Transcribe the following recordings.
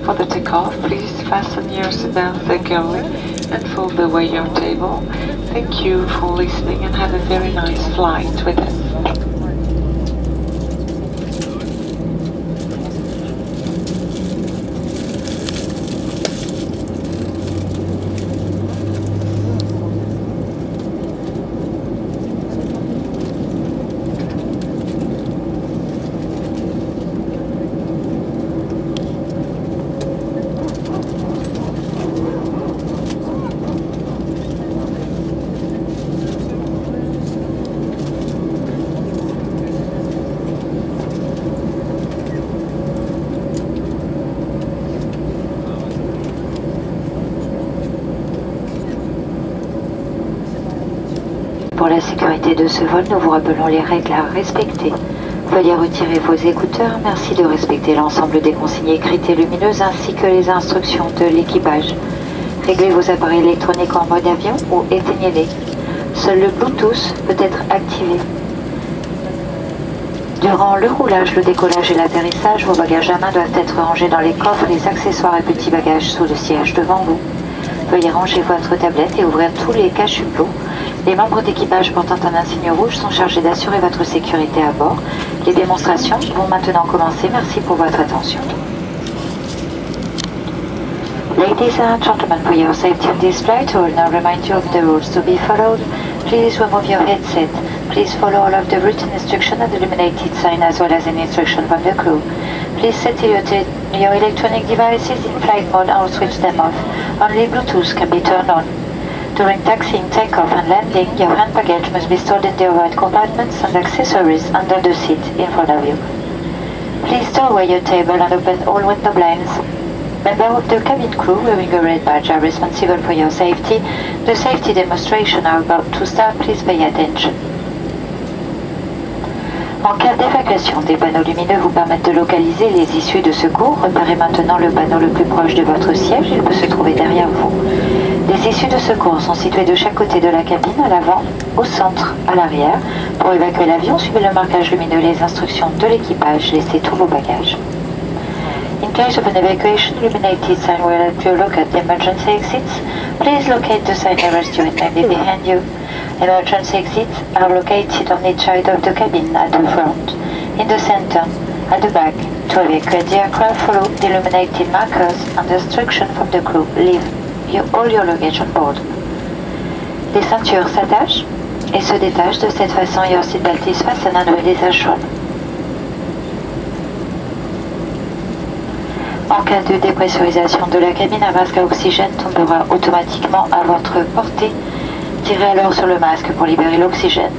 For the takeoff, please fasten your seatbelt securely and fold away your table. Thank you for listening and have a very nice flight with us. Pour la sécurité de ce vol, nous vous rappelons les règles à respecter. Veuillez retirer vos écouteurs. Merci de respecter l'ensemble des consignes écrites et lumineuses ainsi que les instructions de l'équipage. Réglez vos appareils électroniques en mode avion ou éteignez-les. Seul le Bluetooth peut être activé. Durant le roulage, le décollage et l'atterrissage, vos bagages à main doivent être rangés dans les coffres, les accessoires et petits bagages sous le siège devant vous. Veuillez ranger votre tablette et ouvrir tous les cache-hublot. Les membres d'équipage portant un insigne rouge sont chargés d'assurer votre sécurité à bord. Les démonstrations vont maintenant commencer. Merci pour votre attention. Ladies and gentlemen, for your safety on this flight, I will now remind you of the rules to be followed. Please remove your headset. Please follow all of the written instruction and illuminated sign as well as any instruction from the crew. Please set your electronic devices in flight mode or switch them off. Only Bluetooth can be turned on. During taxiing, takeoff and landing, your hand baggage must be stored in the overhead compartments and accessories under the seat in front of you. Please stow away your table and open all window blinds. Members of the cabin crew wearing a red badge are responsible for your safety. The safety demonstration are about to start. Please pay attention. En cas d'évacuation, des panneaux lumineux vous permettent de localiser les issues de secours. Repérez maintenant le panneau le plus proche de votre siège. Il peut se trouver derrière vous. Les issues de secours sont situées de chaque côté de la cabine, à l'avant, au centre, à l'arrière. Pour évacuer l'avion, suivez le marquage lumineux et les instructions de l'équipage. Laissez tous vos bagages. In case of an evacuation, illuminated sign will help you locate the emergency exits. Please locate the sign nearest you and maybe behind you. Emergency exits are located on each side of the cabin, at the front, in the center, at the back. To evacuate the aircraft, follow the illuminated markers and instruction from the crew. Leave all your luggage on board. Les ceintures s'attachent et se détachent de cette façon. Your seatbelt is fastened and release as shown. En cas de dépressurisation de la cabine, un masque à oxygène tombera automatiquement à votre portée. Tirez alors sur le masque pour libérer l'oxygène.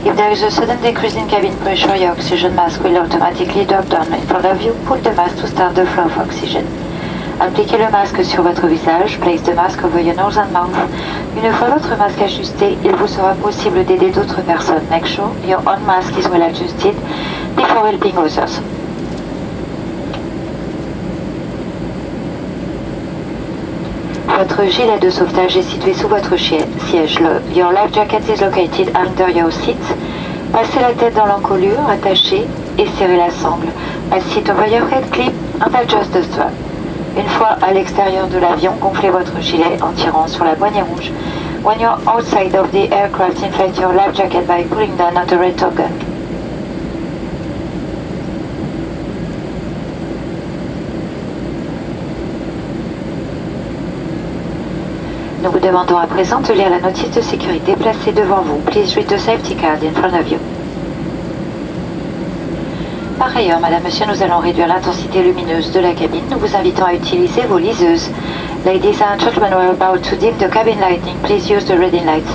If there is a sudden decrease in cabin pressure, your oxygen mask will automatically drop down in front of you. Pull the mask to start the flow of oxygen. Appliquez le masque sur votre visage. Place the mask over your nose and mouth. Une fois votre masque ajusté, il vous sera possible d'aider d'autres personnes. Make sure your own mask is well adjusted before helping others. Votre gilet de sauvetage est situé sous votre siège. Your life jacket is located under your seat. Passez la tête dans l'encolure, attachez et serrez la sangle. Place it over your head clip and adjust the strap. Une fois à l'extérieur de l'avion, gonflez votre gilet en tirant sur la poignée rouge. When you're outside of the aircraft, inflate your life jacket by pulling down on the red toggle. Nous vous demandons à présent de lire la notice de sécurité placée devant vous. Please read the safety card in front of you. Par ailleurs, Madame, Monsieur, nous allons réduire l'intensité lumineuse de la cabine. Nous vous invitons à utiliser vos liseuses. Ladies and gentlemen, we are about to dim the cabin lighting. Please use the reading lights.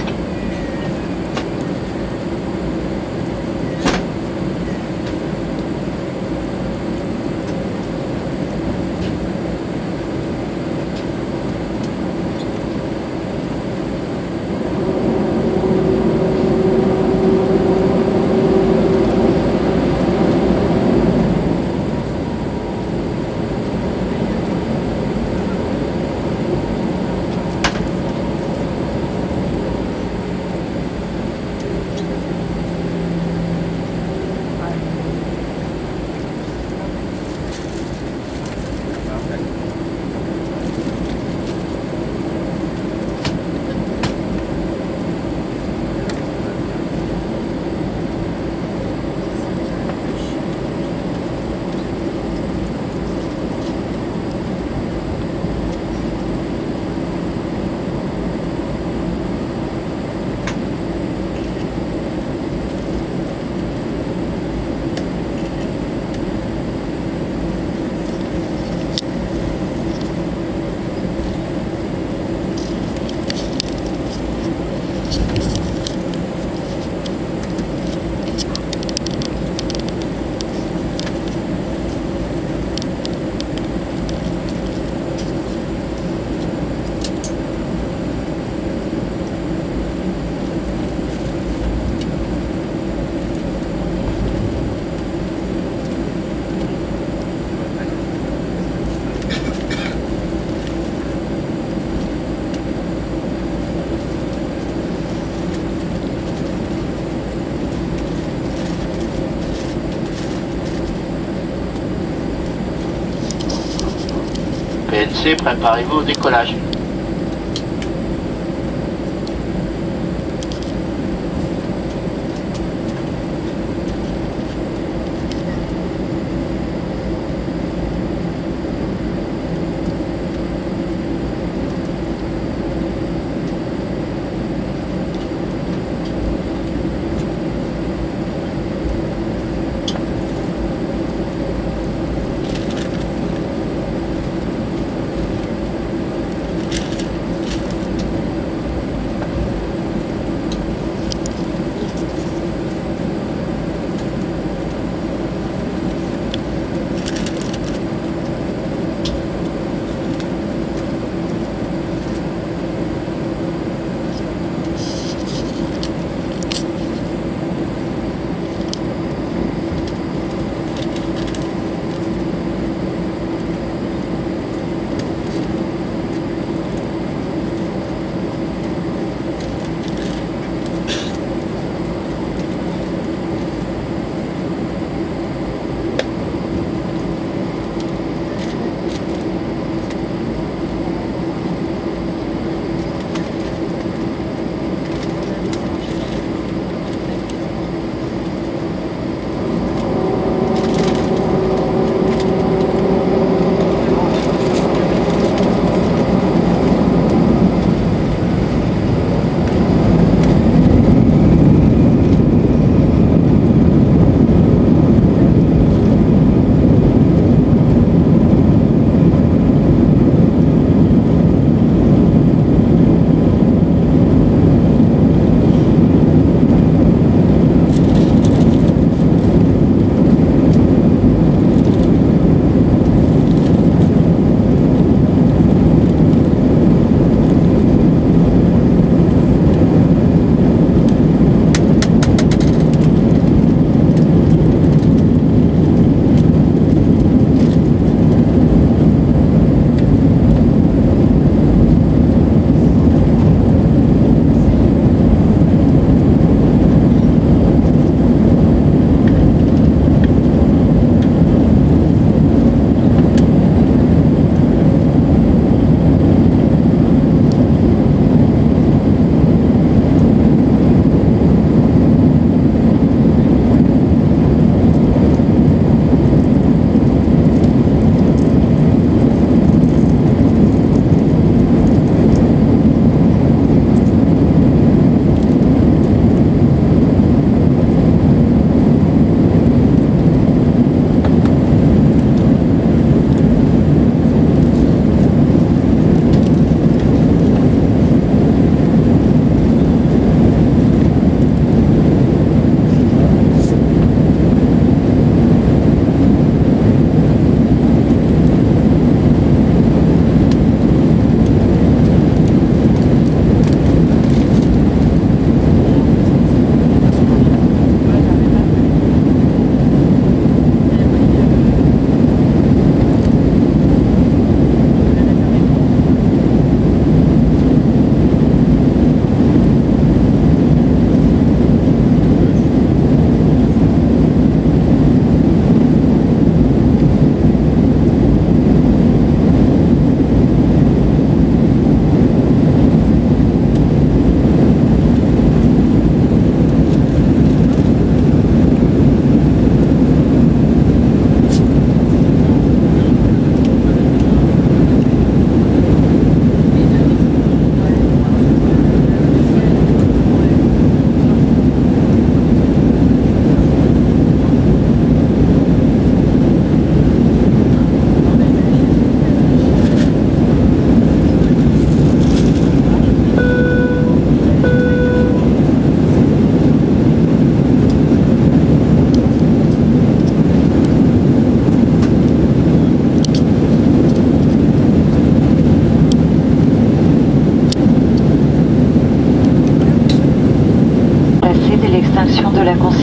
PNC, préparez-vous au décollage.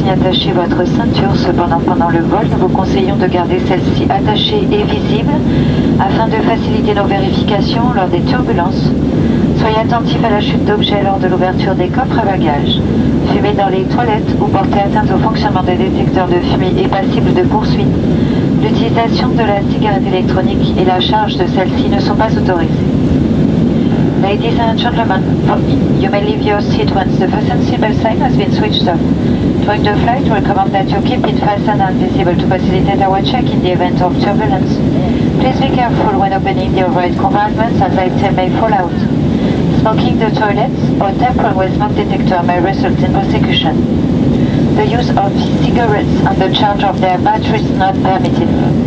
attachez votre ceinture. Cependant, pendant le vol, nous vous conseillons de garder celle-ci attachée et visible afin de faciliter nos vérifications lors des turbulences. Soyez attentifs à la chute d'objets lors de l'ouverture des coffres à bagages. Fumer dans les toilettes ou porter atteinte au fonctionnement des détecteurs de fumée est passible de poursuites. L'utilisation de la cigarette électronique et la charge de celle-ci ne sont pas autorisées. Ladies and gentlemen, you may leave your seat once the fasten seatbelt sign has been switched off. During the flight, we recommend that you keep it fastened and visible to facilitate our check in the event of turbulence. Please be careful when opening the overhead compartments as items may fall out. Smoking the toilets or tampering with smoke detector may result in prosecution. The use of cigarettes and the charge of their batteries is not permitted.